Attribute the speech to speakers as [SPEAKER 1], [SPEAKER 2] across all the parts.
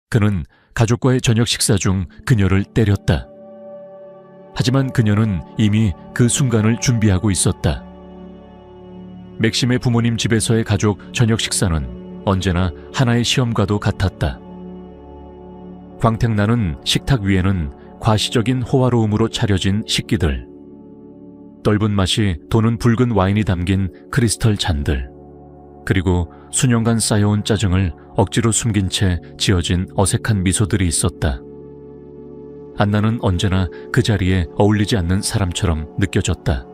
[SPEAKER 1] 그는 가족과의 저녁 식사 중 그녀를 때렸다. 하지만 그녀는 이미 그 순간을 준비하고 있었다. 맥심의 부모님 집에서의 가족 저녁 식사는 언제나 하나의 시험과도 같았다. 광택나는 식탁 위에는 과시적인 호화로움으로 차려진 식기들, 떫은 맛이 도는 붉은 와인이 담긴 크리스털 잔들, 그리고 수년간 쌓여온 짜증을 억지로 숨긴 채 지어진 어색한 미소들이 있었다. 안나는 언제나 그 자리에 어울리지 않는 사람처럼 느껴졌다.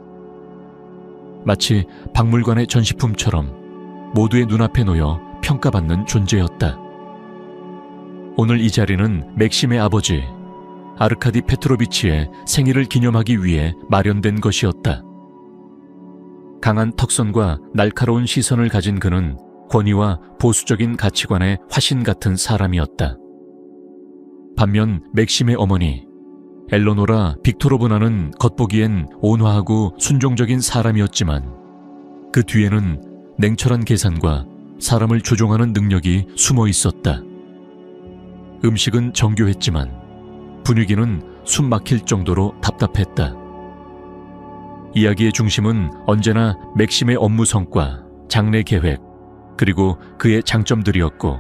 [SPEAKER 1] 마치 박물관의 전시품처럼 모두의 눈앞에 놓여 평가받는 존재였다. 오늘 이 자리는 맥심의 아버지 아르카디 페트로비치의 생일을 기념하기 위해 마련된 것이었다. 강한 턱선과 날카로운 시선을 가진 그는 권위와 보수적인 가치관의 화신 같은 사람이었다. 반면 맥심의 어머니 엘로노라 빅토로브나는 겉보기엔 온화하고 순종적인 사람이었지만 그 뒤에는 냉철한 계산과 사람을 조종하는 능력이 숨어 있었다. 음식은 정교했지만 분위기는 숨 막힐 정도로 답답했다. 이야기의 중심은 언제나 맥심의 업무 성과, 장래 계획, 그리고 그의 장점들이었고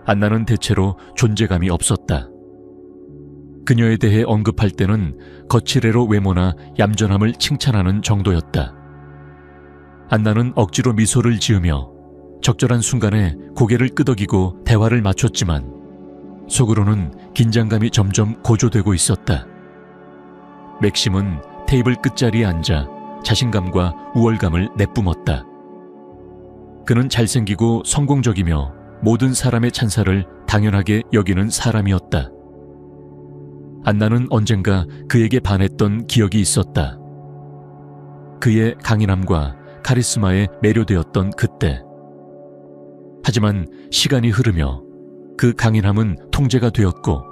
[SPEAKER 1] 안나는 대체로 존재감이 없었다. 그녀에 대해 언급할 때는 거칠애로 외모나 얌전함을 칭찬하는 정도였다. 안나는 억지로 미소를 지으며 적절한 순간에 고개를 끄덕이고 대화를 맞췄지만 속으로는 긴장감이 점점 고조되고 있었다. 맥심은 테이블 끝자리에 앉아 자신감과 우월감을 내뿜었다. 그는 잘생기고 성공적이며 모든 사람의 찬사를 당연하게 여기는 사람이었다. 안나는 언젠가 그에게 반했던 기억이 있었다. 그의 강인함과 카리스마에 매료되었던 그때. 하지만 시간이 흐르며 그 강인함은 통제가 되었고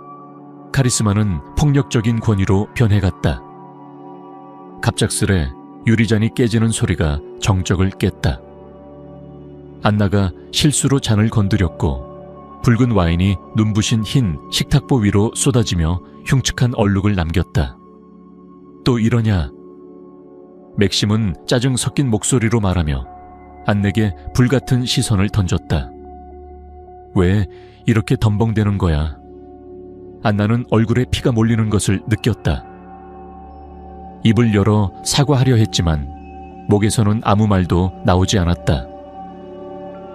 [SPEAKER 1] 카리스마는 폭력적인 권위로 변해갔다. 갑작스레 유리잔이 깨지는 소리가 정적을 깼다. 안나가 실수로 잔을 건드렸고 붉은 와인이 눈부신 흰 식탁보 위로 쏟아지며 흉측한 얼룩을 남겼다. 또 이러냐? 맥심은 짜증 섞인 목소리로 말하며 안내게 불같은 시선을 던졌다. 왜 이렇게 덤벙대는 거야? 안나는 얼굴에 피가 몰리는 것을 느꼈다. 입을 열어 사과하려 했지만 목에서는 아무 말도 나오지 않았다.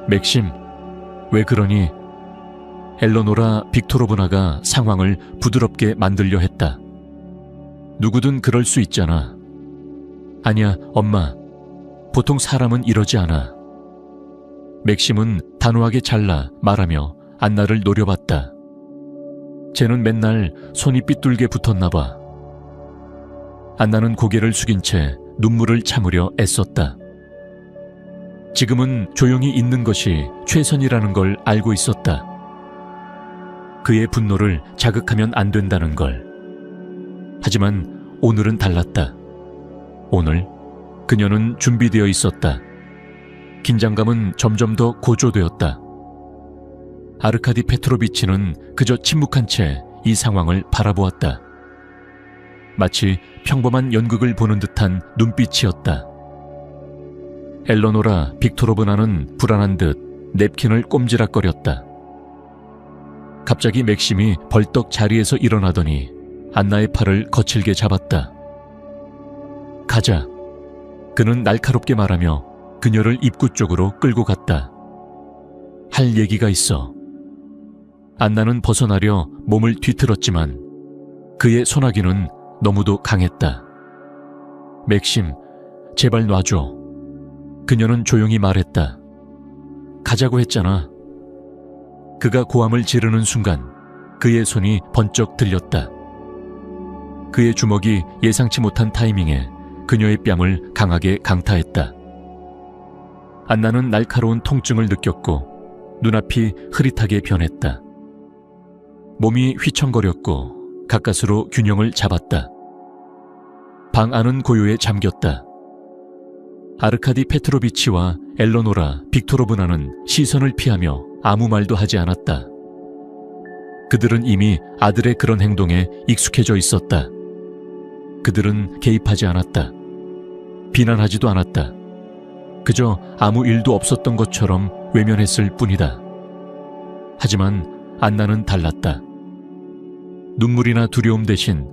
[SPEAKER 1] 맥심, 왜 그러니? 엘로노라 빅토로브나가 상황을 부드럽게 만들려 했다. 누구든 그럴 수 있잖아. 아니야, 엄마. 보통 사람은 이러지 않아. 맥심은 단호하게 잘라 말하며 안나를 노려봤다. 쟤는 맨날 손이 삐뚤게 붙었나 봐. 안나는 고개를 숙인 채 눈물을 참으려 애썼다. 지금은 조용히 있는 것이 최선이라는 걸 알고 있었다. 그의 분노를 자극하면 안 된다는 걸. 하지만 오늘은 달랐다. 오늘 그녀는 준비되어 있었다. 긴장감은 점점 더 고조되었다. 아르카디 페트로비치는 그저 침묵한 채 이 상황을 바라보았다. 마치 평범한 연극을 보는 듯한 눈빛이었다. 엘로노라 빅토로브나는 불안한 듯 냅킨을 꼼지락거렸다. 갑자기 맥심이 벌떡 자리에서 일어나더니 안나의 팔을 거칠게 잡았다. 가자. 그는 날카롭게 말하며 그녀를 입구 쪽으로 끌고 갔다. 할 얘기가 있어. 안나는 벗어나려 몸을 뒤틀었지만 그의 소나기는 너무도 강했다. 맥심, 제발 놔줘. 그녀는 조용히 말했다. 가자고 했잖아. 그가 고함을 지르는 순간 그의 손이 번쩍 들렸다. 그의 주먹이 예상치 못한 타이밍에 그녀의 뺨을 강하게 강타했다. 안나는 날카로운 통증을 느꼈고 눈앞이 흐릿하게 변했다. 몸이 휘청거렸고 가까스로 균형을 잡았다. 방 안은 고요에 잠겼다. 아르카디 페트로비치와 엘로노라 빅토로브나는 시선을 피하며 아무 말도 하지 않았다. 그들은 이미 아들의 그런 행동에 익숙해져 있었다. 그들은 개입하지 않았다. 비난하지도 않았다. 그저 아무 일도 없었던 것처럼 외면했을 뿐이다. 하지만 안나는 달랐다. 눈물이나 두려움 대신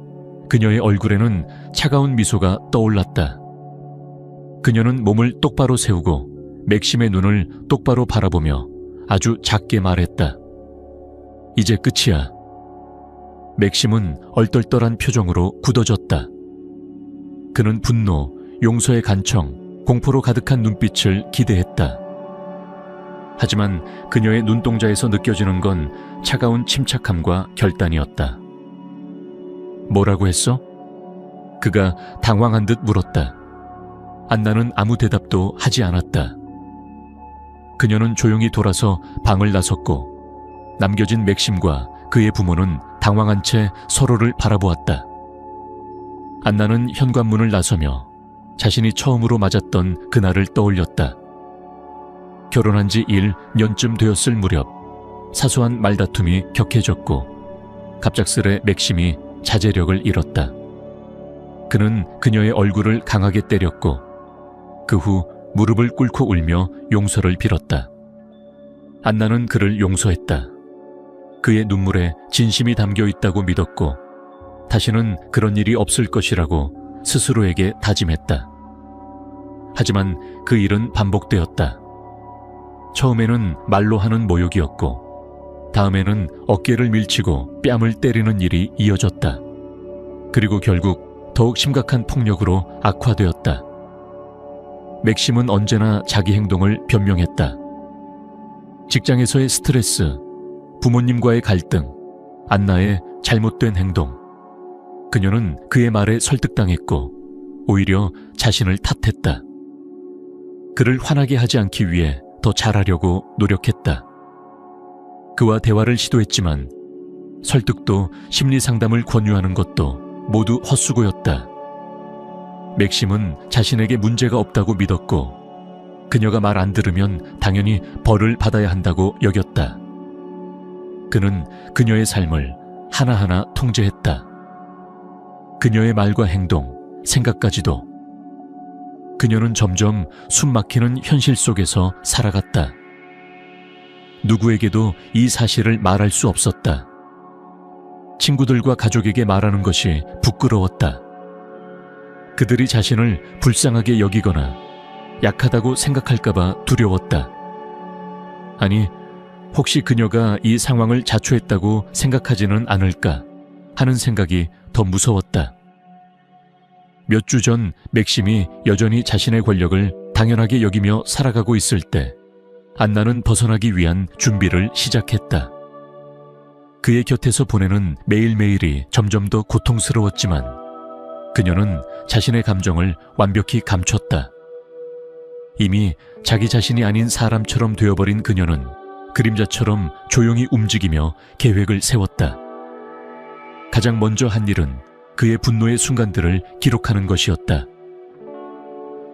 [SPEAKER 1] 그녀의 얼굴에는 차가운 미소가 떠올랐다. 그녀는 몸을 똑바로 세우고 맥심의 눈을 똑바로 바라보며 아주 작게 말했다. 이제 끝이야. 맥심은 얼떨떨한 표정으로 굳어졌다. 그는 분노, 용서의 간청, 공포로 가득한 눈빛을 기대했다. 하지만 그녀의 눈동자에서 느껴지는 건 차가운 침착함과 결단이었다. 뭐라고 했어? 그가 당황한 듯 물었다. 안나는 아무 대답도 하지 않았다. 그녀는 조용히 돌아서 방을 나섰고 남겨진 맥심과 그의 부모는 당황한 채 서로를 바라보았다. 안나는 현관문을 나서며 자신이 처음으로 맞았던 그날을 떠올렸다. 결혼한 지 1년쯤 되었을 무렵 사소한 말다툼이 격해졌고 갑작스레 맥심이 자제력을 잃었다. 그는 그녀의 얼굴을 강하게 때렸고 그 후 무릎을 꿇고 울며 용서를 빌었다. 안나는 그를 용서했다. 그의 눈물에 진심이 담겨 있다고 믿었고 다시는 그런 일이 없을 것이라고 스스로에게 다짐했다. 하지만 그 일은 반복되었다. 처음에는 말로 하는 모욕이었고 다음에는 어깨를 밀치고 뺨을 때리는 일이 이어졌다. 그리고 결국 더욱 심각한 폭력으로 악화되었다. 맥심은 언제나 자기 행동을 변명했다. 직장에서의 스트레스, 부모님과의 갈등, 안나의 잘못된 행동. 그녀는 그의 말에 설득당했고 오히려 자신을 탓했다. 그를 화나게 하지 않기 위해 더 잘하려고 노력했다. 그와 대화를 시도했지만 설득도 심리상담을 권유하는 것도 모두 헛수고였다. 맥심은 자신에게 문제가 없다고 믿었고 그녀가 말 안 들으면 당연히 벌을 받아야 한다고 여겼다. 그는 그녀의 삶을 하나하나 통제했다. 그녀의 말과 행동, 생각까지도. 그녀는 점점 숨막히는 현실 속에서 살아갔다. 누구에게도 이 사실을 말할 수 없었다. 친구들과 가족에게 말하는 것이 부끄러웠다. 그들이 자신을 불쌍하게 여기거나 약하다고 생각할까봐 두려웠다. 아니, 혹시 그녀가 이 상황을 자초했다고 생각하지는 않을까 하는 생각이 더 무서웠다. 몇 주 전 맥심이 여전히 자신의 권력을 당연하게 여기며 살아가고 있을 때 안나는 벗어나기 위한 준비를 시작했다. 그의 곁에서 보내는 매일매일이 점점 더 고통스러웠지만 그녀는 자신의 감정을 완벽히 감췄다. 이미 자기 자신이 아닌 사람처럼 되어버린 그녀는 그림자처럼 조용히 움직이며 계획을 세웠다. 가장 먼저 한 일은 그의 분노의 순간들을 기록하는 것이었다.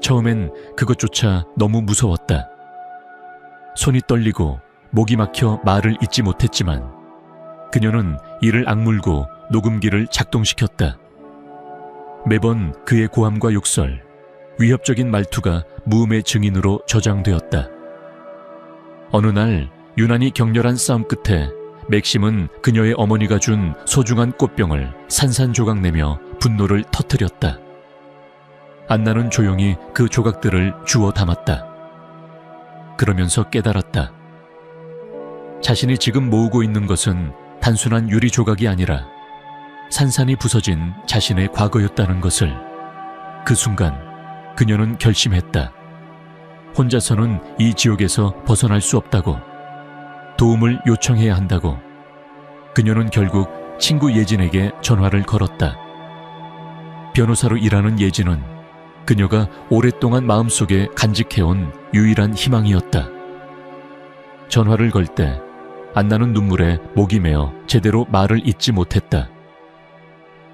[SPEAKER 1] 처음엔 그것조차 너무 무서웠다. 손이 떨리고 목이 막혀 말을 잇지 못했지만 그녀는 이를 악물고 녹음기를 작동시켰다. 매번 그의 고함과 욕설, 위협적인 말투가 무음의 증인으로 저장되었다. 어느 날 유난히 격렬한 싸움 끝에 맥심은 그녀의 어머니가 준 소중한 꽃병을 산산조각내며 분노를 터뜨렸다. 안나는 조용히 그 조각들을 주워 담았다. 그러면서 깨달았다. 자신이 지금 모으고 있는 것은 단순한 유리 조각이 아니라 산산이 부서진 자신의 과거였다는 것을. 그 순간 그녀는 결심했다. 혼자서는 이 지옥에서 벗어날 수 없다고. 도움을 요청해야 한다고. 그녀는 결국 친구 예진에게 전화를 걸었다. 변호사로 일하는 예진은 그녀가 오랫동안 마음속에 간직해온 유일한 희망이었다. 전화를 걸 때 안나는 눈물에 목이 메어 제대로 말을 잇지 못했다.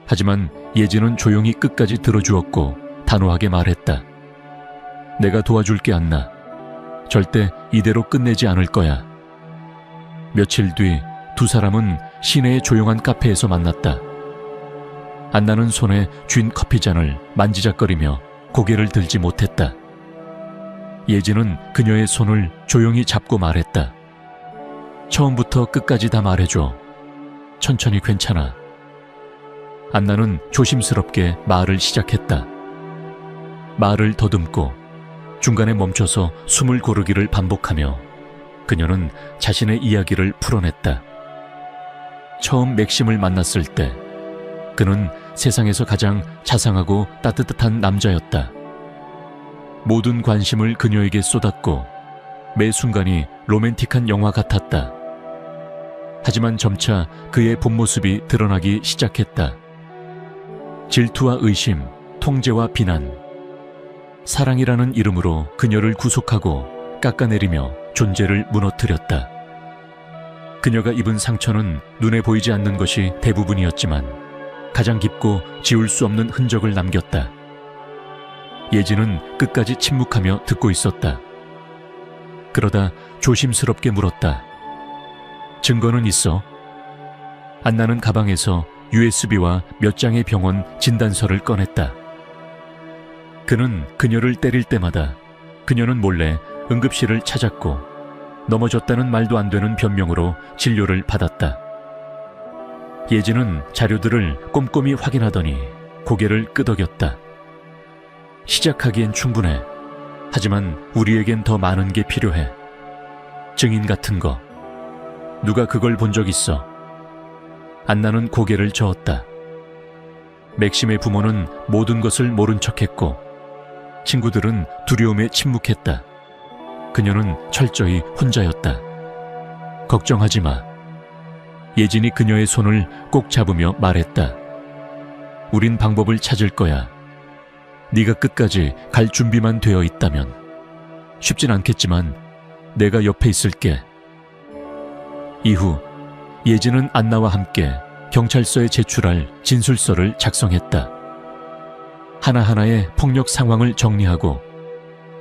[SPEAKER 1] 하지만 예진은 조용히 끝까지 들어주었고 단호하게 말했다. 내가 도와줄게, 안나. 절대 이대로 끝내지 않을 거야. 며칠 뒤 두 사람은 시내의 조용한 카페에서 만났다. 안나는 손에 쥔 커피잔을 만지작거리며 고개를 들지 못했다. 예진은 그녀의 손을 조용히 잡고 말했다. 처음부터 끝까지 다 말해줘. 천천히 괜찮아. 안나는 조심스럽게 말을 시작했다. 말을 더듬고 중간에 멈춰서 숨을 고르기를 반복하며 그녀는 자신의 이야기를 풀어냈다. 처음 맥심을 만났을 때 그는 세상에서 가장 자상하고 따뜻한 남자였다. 모든 관심을 그녀에게 쏟았고 매 순간이 로맨틱한 영화 같았다. 하지만 점차 그의 본 모습이 드러나기 시작했다. 질투와 의심, 통제와 비난, 사랑이라는 이름으로 그녀를 구속하고 깎아내리며 존재를 무너뜨렸다. 그녀가 입은 상처는 눈에 보이지 않는 것이 대부분이었지만 가장 깊고 지울 수 없는 흔적을 남겼다. 예진은 끝까지 침묵하며 듣고 있었다. 그러다 조심스럽게 물었다. 증거는 있어? 안나는 가방에서 USB와 몇 장의 병원 진단서를 꺼냈다. 그는 그녀를 때릴 때마다 그녀는 몰래 응급실을 찾았고 넘어졌다는 말도 안 되는 변명으로 진료를 받았다. 예진은 자료들을 꼼꼼히 확인하더니 고개를 끄덕였다. 시작하기엔 충분해. 하지만 우리에겐 더 많은 게 필요해. 증인 같은 거. 누가 그걸 본 적 있어? 안나는 고개를 저었다. 맥심의 부모는 모든 것을 모른 척했고 친구들은 두려움에 침묵했다. 그녀는 철저히 혼자였다. 걱정하지 마. 예진이 그녀의 손을 꼭 잡으며 말했다. 우린 방법을 찾을 거야. 네가 끝까지 갈 준비만 되어 있다면. 쉽진 않겠지만 내가 옆에 있을게. 이후 예진은 안나와 함께 경찰서에 제출할 진술서를 작성했다. 하나하나의 폭력 상황을 정리하고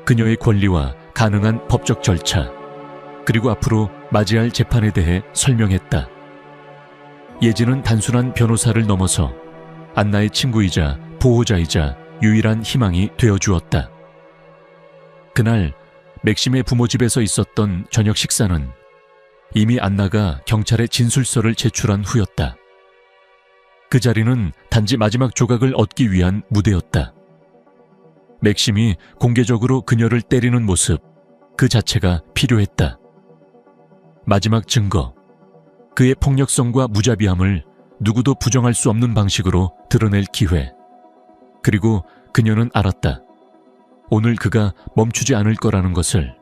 [SPEAKER 1] 그녀의 권리와 가능한 법적 절차, 그리고 앞으로 맞이할 재판에 대해 설명했다. 예진은 단순한 변호사를 넘어서 안나의 친구이자 보호자이자 유일한 희망이 되어주었다. 그날 맥심의 부모 집에서 있었던 저녁 식사는 이미 안나가 경찰에 진술서를 제출한 후였다. 그 자리는 단지 마지막 조각을 얻기 위한 무대였다. 맥심이 공개적으로 그녀를 때리는 모습, 그 자체가 필요했다. 마지막 증거, 그의 폭력성과 무자비함을 누구도 부정할 수 없는 방식으로 드러낼 기회. 그리고 그녀는 알았다. 오늘 그가 멈추지 않을 거라는 것을.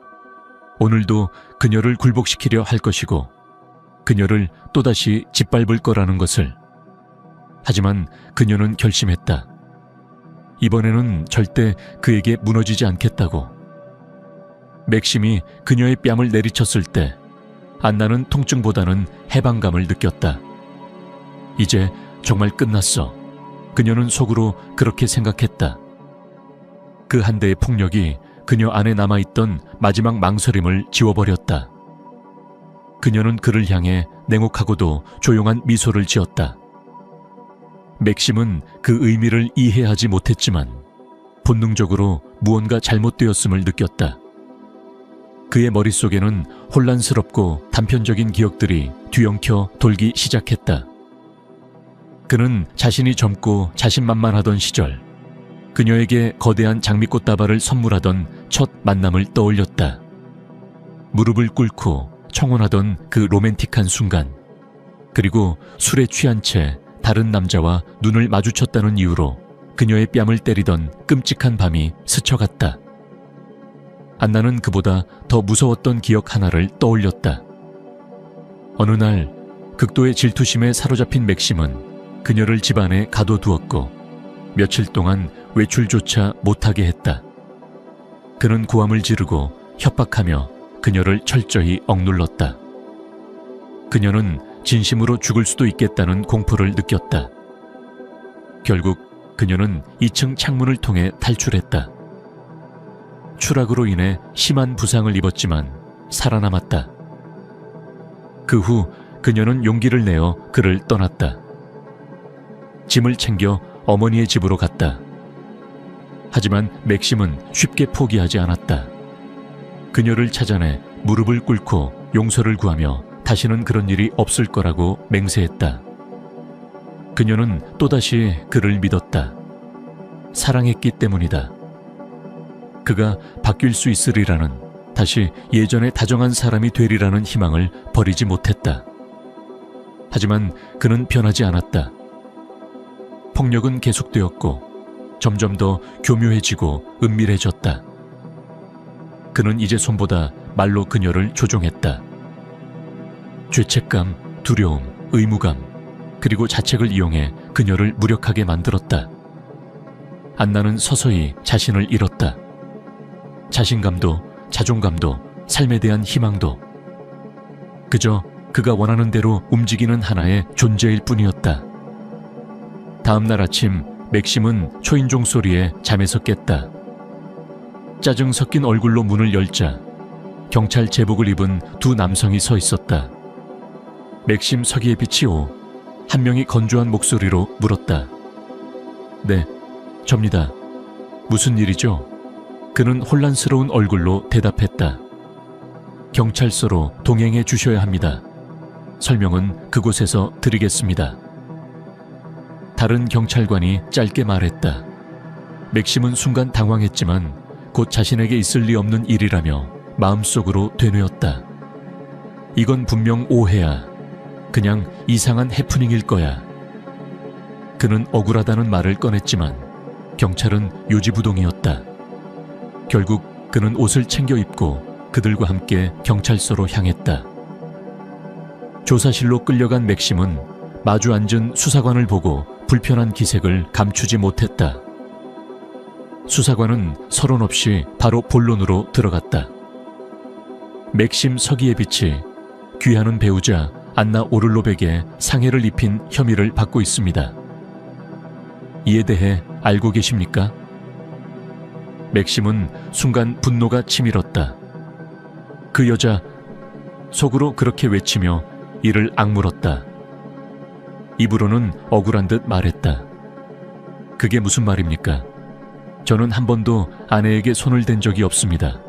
[SPEAKER 1] 오늘도 그녀를 굴복시키려 할 것이고 그녀를 또다시 짓밟을 거라는 것을. 하지만 그녀는 결심했다. 이번에는 절대 그에게 무너지지 않겠다고. 맥심이 그녀의 뺨을 내리쳤을 때 안나는 통증보다는 해방감을 느꼈다. 이제 정말 끝났어. 그녀는 속으로 그렇게 생각했다. 그 한 대의 폭력이 그녀 안에 남아있던 마지막 망설임을 지워버렸다. 그녀는 그를 향해 냉혹하고도 조용한 미소를 지었다. 맥심은 그 의미를 이해하지 못했지만 본능적으로 무언가 잘못되었음을 느꼈다. 그의 머릿속에는 혼란스럽고 단편적인 기억들이 뒤엉켜 돌기 시작했다. 그는 자신이 젊고 자신만만하던 시절, 그녀에게 거대한 장미꽃다발을 선물하던 첫 만남을 떠올렸다. 무릎을 꿇고 청혼하던 그 로맨틱한 순간, 그리고 술에 취한 채 다른 남자와 눈을 마주쳤다는 이유로 그녀의 뺨을 때리던 끔찍한 밤이 스쳐갔다. 안나는 그보다 더 무서웠던 기억 하나를 떠올렸다. 어느 날 극도의 질투심에 사로잡힌 맥심은 그녀를 집안에 가둬두었고 며칠 동안 외출조차 못하게 했다. 그는 고함을 지르고 협박하며 그녀를 철저히 억눌렀다. 그녀는 진심으로 죽을 수도 있겠다는 공포를 느꼈다. 결국 그녀는 2층 창문을 통해 탈출했다. 추락으로 인해 심한 부상을 입었지만 살아남았다. 그 후 그녀는 용기를 내어 그를 떠났다. 짐을 챙겨 어머니의 집으로 갔다. 하지만 맥심은 쉽게 포기하지 않았다. 그녀를 찾아내 무릎을 꿇고 용서를 구하며 다시는 그런 일이 없을 거라고 맹세했다. 그녀는 또다시 그를 믿었다. 사랑했기 때문이다. 그가 바뀔 수 있으리라는, 다시 예전에 다정한 사람이 되리라는 희망을 버리지 못했다. 하지만 그는 변하지 않았다. 폭력은 계속되었고 점점 더 교묘해지고 은밀해졌다. 그는 이제 손보다 말로 그녀를 조종했다. 죄책감, 두려움, 의무감, 그리고 자책을 이용해 그녀를 무력하게 만들었다. 안나는 서서히 자신을 잃었다. 자신감도, 자존감도, 삶에 대한 희망도. 그저 그가 원하는 대로 움직이는 하나의 존재일 뿐이었다. 다음 날 아침, 맥심은 초인종 소리에 잠에서 깼다. 짜증 섞인 얼굴로 문을 열자 경찰 제복을 입은 두 남성이 서 있었다. 맥심 서기의 빛이 오. 한 명이 건조한 목소리로 물었다. 네, 접니다. 무슨 일이죠? 그는 혼란스러운 얼굴로 대답했다. 경찰서로 동행해 주셔야 합니다. 설명은 그곳에서 드리겠습니다. 다른 경찰관이 짧게 말했다. 맥심은 순간 당황했지만 곧 자신에게 있을 리 없는 일이라며 마음속으로 되뇌었다. 이건 분명 오해야. 그냥 이상한 해프닝일 거야. 그는 억울하다는 말을 꺼냈지만 경찰은 요지부동이었다. 결국 그는 옷을 챙겨 입고 그들과 함께 경찰서로 향했다. 조사실로 끌려간 맥심은 마주 앉은 수사관을 보고 불편한 기색을 감추지 못했다. 수사관은 서론 없이 바로 본론으로 들어갔다. 맥심 서기의 빛이 귀하는 배우자 안나 오를롭에게 상해를 입힌 혐의를 받고 있습니다. 이에 대해 알고 계십니까? 맥심은 순간 분노가 치밀었다. 그 여자, 속으로 그렇게 외치며 이를 악물었다. 입으로는 억울한 듯 말했다. 그게 무슨 말입니까? 저는 한 번도 아내에게 손을 댄 적이 없습니다.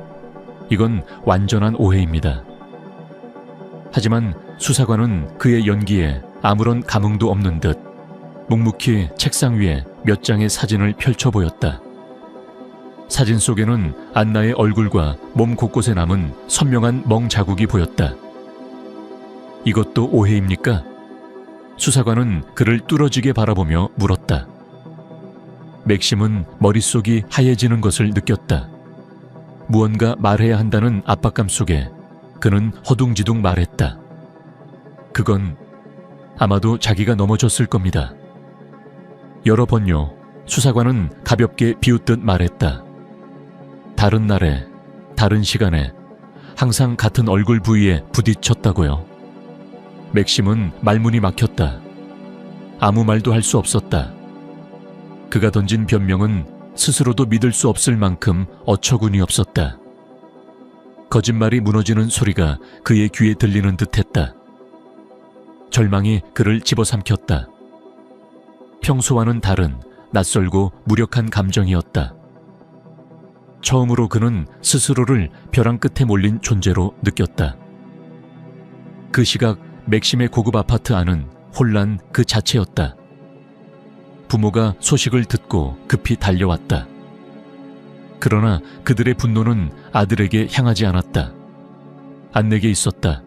[SPEAKER 1] 이건 완전한 오해입니다. 하지만 수사관은 그의 연기에 아무런 감흥도 없는 듯 묵묵히 책상 위에 몇 장의 사진을 펼쳐 보였다. 사진 속에는 안나의 얼굴과 몸 곳곳에 남은 선명한 멍 자국이 보였다. 이것도 오해입니까? 수사관은 그를 뚫어지게 바라보며 물었다. 맥심은 머릿속이 하얘지는 것을 느꼈다. 무언가 말해야 한다는 압박감 속에 그는 허둥지둥 말했다. 그건 아마도 자기가 넘어졌을 겁니다. 여러 번요. 수사관은 가볍게 비웃듯 말했다. 다른 날에, 다른 시간에 항상 같은 얼굴 부위에 부딪혔다고요. 맥심은 말문이 막혔다. 아무 말도 할 수 없었다. 그가 던진 변명은 스스로도 믿을 수 없을 만큼 어처구니 없었다. 거짓말이 무너지는 소리가 그의 귀에 들리는 듯했다. 절망이 그를 집어삼켰다. 평소와는 다른 낯설고 무력한 감정이었다. 처음으로 그는 스스로를 벼랑 끝에 몰린 존재로 느꼈다. 그 시각 맥심의 고급 아파트 안은 혼란 그 자체였다. 부모가 소식을 듣고 급히 달려왔다. 그러나 그들의 분노는 아들에게 향하지 않았다. 안내게 있었다.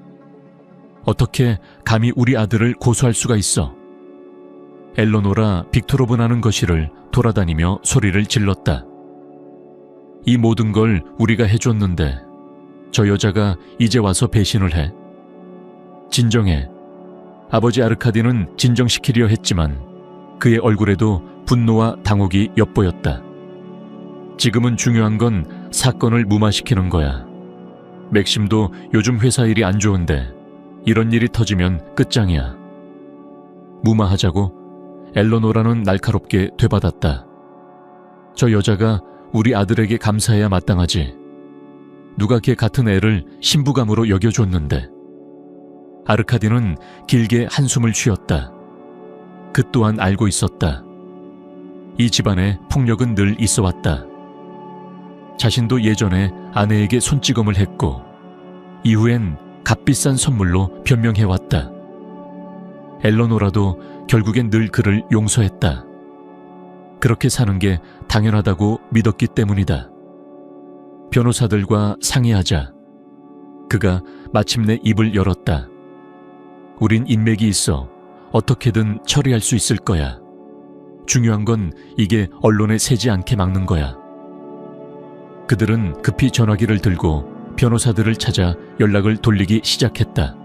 [SPEAKER 1] 어떻게 감히 우리 아들을 고소할 수가 있어? 엘로노라 빅토로브나는 거실을 돌아다니며 소리를 질렀다. 이 모든 걸 우리가 해줬는데 저 여자가 이제 와서 배신을 해? 진정해. 아버지 아르카디는 진정시키려 했지만 그의 얼굴에도 분노와 당혹이 엿보였다. 지금은 중요한 건 사건을 무마시키는 거야. 맥심도 요즘 회사 일이 안 좋은데 이런 일이 터지면 끝장이야. 무마하자고? 엘로노라는 날카롭게 되받았다. 저 여자가 우리 아들에게 감사해야 마땅하지. 누가 걔 같은 애를 신부감으로 여겨줬는데. 아르카디는 길게 한숨을 쉬었다. 그 또한 알고 있었다. 이 집안에 폭력은 늘 있어 왔다. 자신도 예전에 아내에게 손찌검을 했고 이후엔 값비싼 선물로 변명해왔다. 엘러노라도 결국엔 늘 그를 용서했다. 그렇게 사는 게 당연하다고 믿었기 때문이다. 변호사들과 상의하자 그가 마침내 입을 열었다. 우린 인맥이 있어 어떻게든 처리할 수 있을 거야. 중요한 건 이게 언론에 새지 않게 막는 거야. 그들은 급히 전화기를 들고 변호사들을 찾아 연락을 돌리기 시작했다.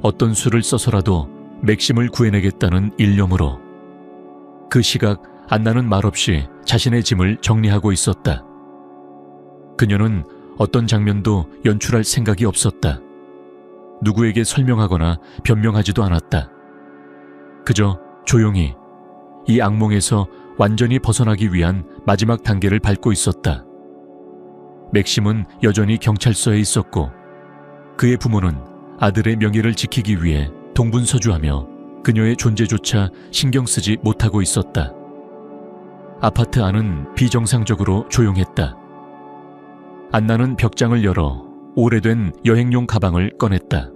[SPEAKER 1] 어떤 수를 써서라도 맥심을 구해내겠다는 일념으로. 그 시각 안나는 말없이 자신의 짐을 정리하고 있었다. 그녀는 어떤 장면도 연출할 생각이 없었다. 누구에게 설명하거나 변명하지도 않았다. 그저 조용히 이 악몽에서 완전히 벗어나기 위한 마지막 단계를 밟고 있었다. 맥심은 여전히 경찰서에 있었고 그의 부모는 아들의 명예를 지키기 위해 동분서주하며 그녀의 존재조차 신경 쓰지 못하고 있었다. 아파트 안은 비정상적으로 조용했다. 안나는 벽장을 열어 오래된 여행용 가방을 꺼냈다.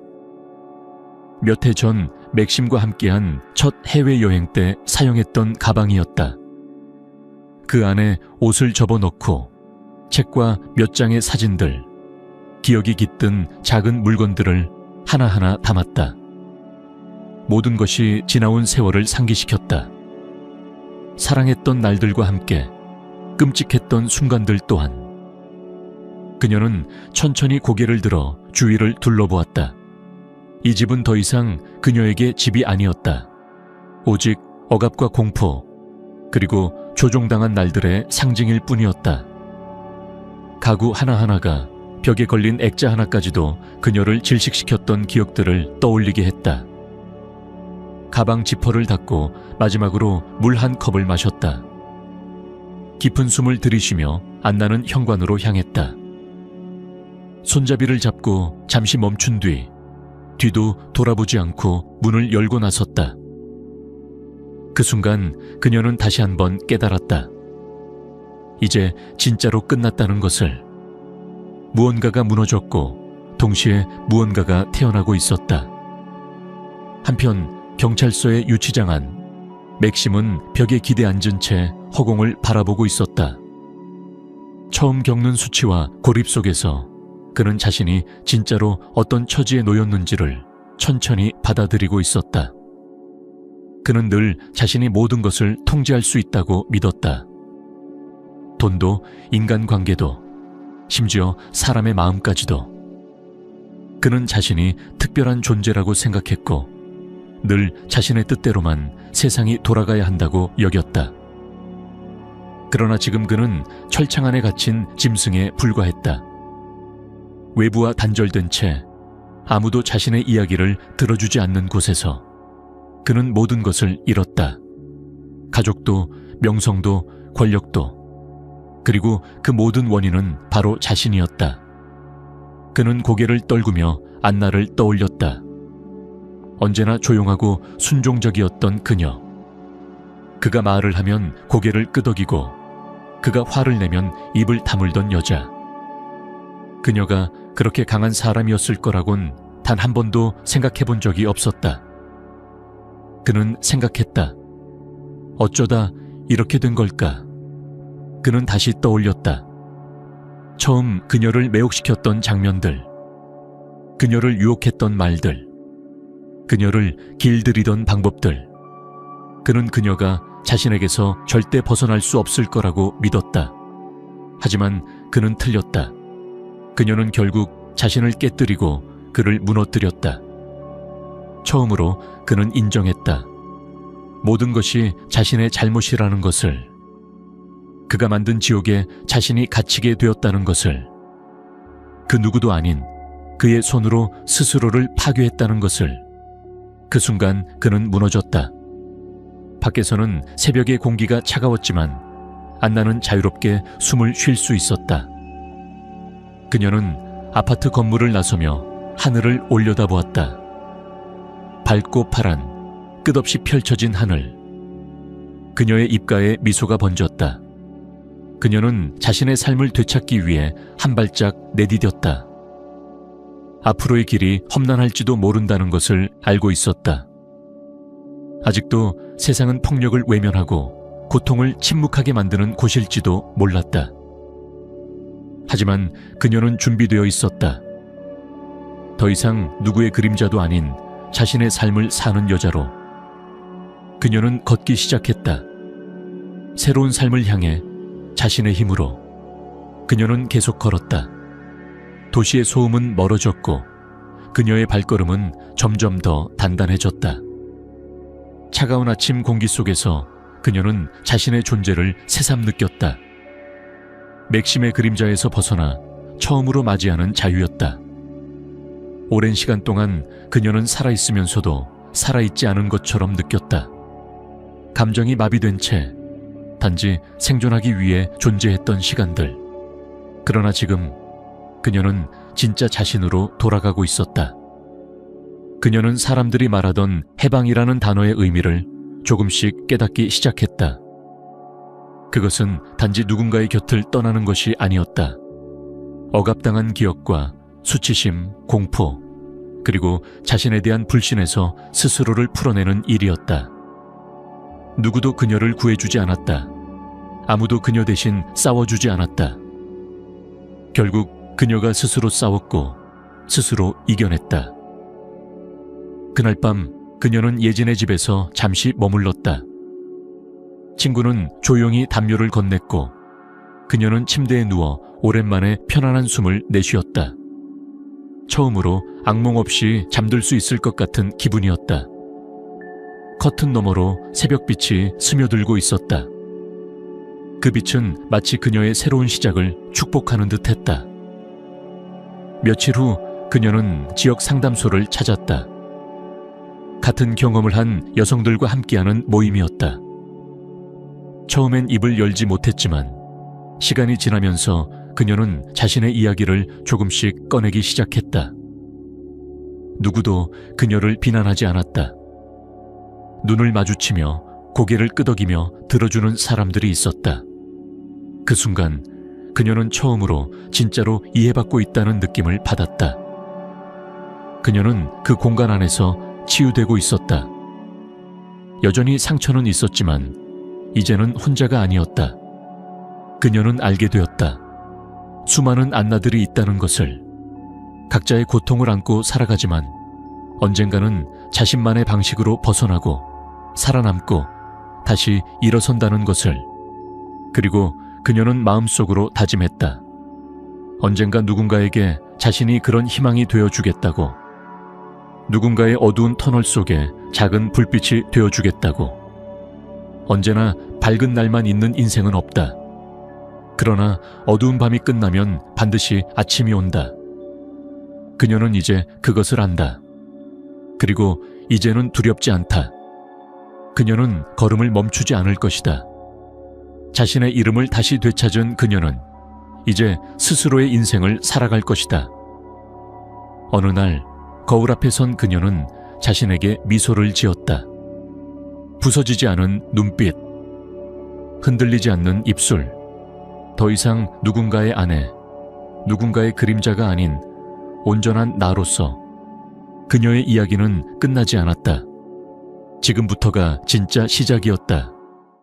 [SPEAKER 1] 몇 해 전 맥심과 함께한 첫 해외여행 때 사용했던 가방이었다. 그 안에 옷을 접어넣고 책과 몇 장의 사진들, 기억이 깃든 작은 물건들을 하나하나 담았다. 모든 것이 지나온 세월을 상기시켰다. 사랑했던 날들과 함께 끔찍했던 순간들 또한. 그녀는 천천히 고개를 들어 주위를 둘러보았다. 이 집은 더 이상 그녀에게 집이 아니었다. 오직 억압과 공포, 그리고 조종당한 날들의 상징일 뿐이었다. 가구 하나하나가 벽에 걸린 액자 하나까지도 그녀를 질식시켰던 기억들을 떠올리게 했다. 가방 지퍼를 닫고 마지막으로 물 한 컵을 마셨다. 깊은 숨을 들이쉬며 안나는 현관으로 향했다. 손잡이를 잡고 잠시 멈춘 뒤도 돌아보지 않고 문을 열고 나섰다. 그 순간 그녀는 다시 한번 깨달았다. 이제 진짜로 끝났다는 것을. 무언가가 무너졌고 동시에 무언가가 태어나고 있었다. 한편 경찰서의 유치장 안, 맥심은 벽에 기대 앉은 채 허공을 바라보고 있었다. 처음 겪는 수치와 고립 속에서 그는 자신이 진짜로 어떤 처지에 놓였는지를 천천히 받아들이고 있었다. 그는 늘 자신이 모든 것을 통제할 수 있다고 믿었다. 돈도, 인간관계도, 심지어 사람의 마음까지도. 그는 자신이 특별한 존재라고 생각했고 늘 자신의 뜻대로만 세상이 돌아가야 한다고 여겼다. 그러나 지금 그는 철창 안에 갇힌 짐승에 불과했다. 외부와 단절된 채 아무도 자신의 이야기를 들어주지 않는 곳에서 그는 모든 것을 잃었다. 가족도, 명성도, 권력도. 그리고 그 모든 원인은 바로 자신이었다. 그는 고개를 떨구며 안나를 떠올렸다. 언제나 조용하고 순종적이었던 그녀. 그가 말을 하면 고개를 끄덕이고 그가 화를 내면 입을 다물던 여자. 그녀가 그렇게 강한 사람이었을 거라곤 단 한 번도 생각해 본 적이 없었다. 그는 생각했다. 어쩌다 이렇게 된 걸까? 그는 다시 떠올렸다. 처음 그녀를 매혹시켰던 장면들, 그녀를 유혹했던 말들, 그녀를 길들이던 방법들. 그는 그녀가 자신에게서 절대 벗어날 수 없을 거라고 믿었다. 하지만 그는 틀렸다. 그녀는 결국 자신을 깨뜨리고 그를 무너뜨렸다. 처음으로 그는 인정했다. 모든 것이 자신의 잘못이라는 것을. 그가 만든 지옥에 자신이 갇히게 되었다는 것을. 그 누구도 아닌 그의 손으로 스스로를 파괴했다는 것을. 그 순간 그는 무너졌다. 밖에서는 새벽의 공기가 차가웠지만 안나는 자유롭게 숨을 쉴 수 있었다. 그녀는 아파트 건물을 나서며 하늘을 올려다보았다. 밝고 파란, 끝없이 펼쳐진 하늘. 그녀의 입가에 미소가 번졌다. 그녀는 자신의 삶을 되찾기 위해 한 발짝 내디뎠다. 앞으로의 길이 험난할지도 모른다는 것을 알고 있었다. 아직도 세상은 폭력을 외면하고 고통을 침묵하게 만드는 곳일지도 몰랐다. 하지만 그녀는 준비되어 있었다. 더 이상 누구의 그림자도 아닌 자신의 삶을 사는 여자로. 그녀는 걷기 시작했다. 새로운 삶을 향해 자신의 힘으로. 그녀는 계속 걸었다. 도시의 소음은 멀어졌고 그녀의 발걸음은 점점 더 단단해졌다. 차가운 아침 공기 속에서 그녀는 자신의 존재를 새삼 느꼈다. 맥심의 그림자에서 벗어나 처음으로 맞이하는 자유였다. 오랜 시간 동안 그녀는 살아있으면서도 살아있지 않은 것처럼 느꼈다. 감정이 마비된 채 단지 생존하기 위해 존재했던 시간들. 그러나 지금 그녀는 진짜 자신으로 돌아가고 있었다. 그녀는 사람들이 말하던 해방이라는 단어의 의미를 조금씩 깨닫기 시작했다. 그것은 단지 누군가의 곁을 떠나는 것이 아니었다. 억압당한 기억과 수치심, 공포, 그리고 자신에 대한 불신에서 스스로를 풀어내는 일이었다. 누구도 그녀를 구해주지 않았다. 아무도 그녀 대신 싸워주지 않았다. 결국 그녀가 스스로 싸웠고 스스로 이겨냈다. 그날 밤 그녀는 예진의 집에서 잠시 머물렀다. 친구는 조용히 담요를 건넸고 그녀는 침대에 누워 오랜만에 편안한 숨을 내쉬었다. 처음으로 악몽 없이 잠들 수 있을 것 같은 기분이었다. 커튼 너머로 새벽빛이 스며들고 있었다. 그 빛은 마치 그녀의 새로운 시작을 축복하는 듯했다. 며칠 후 그녀는 지역 상담소를 찾았다. 같은 경험을 한 여성들과 함께하는 모임이었다. 처음엔 입을 열지 못했지만 시간이 지나면서 그녀는 자신의 이야기를 조금씩 꺼내기 시작했다. 누구도 그녀를 비난하지 않았다. 눈을 마주치며 고개를 끄덕이며 들어주는 사람들이 있었다. 그 순간 그녀는 처음으로 진짜로 이해받고 있다는 느낌을 받았다. 그녀는 그 공간 안에서 치유되고 있었다. 여전히 상처는 있었지만 이제는 혼자가 아니었다. 그녀는 알게 되었다. 수많은 안나들이 있다는 것을. 각자의 고통을 안고 살아가지만 언젠가는 자신만의 방식으로 벗어나고 살아남고 다시 일어선다는 것을. 그리고 그녀는 마음속으로 다짐했다. 언젠가 누군가에게 자신이 그런 희망이 되어주겠다고. 누군가의 어두운 터널 속에 작은 불빛이 되어주겠다고. 언제나 밝은 날만 있는 인생은 없다. 그러나 어두운 밤이 끝나면 반드시 아침이 온다. 그녀는 이제 그것을 안다. 그리고 이제는 두렵지 않다. 그녀는 걸음을 멈추지 않을 것이다. 자신의 이름을 다시 되찾은 그녀는 이제 스스로의 인생을 살아갈 것이다. 어느 날 거울 앞에 선 그녀는 자신에게 미소를 지었다. 부서지지 않은 눈빛, 흔들리지 않는 입술, 더 이상 누군가의 아내, 누군가의 그림자가 아닌 온전한 나로서. 그녀의 이야기는 끝나지 않았다. 지금부터가 진짜 시작이었다.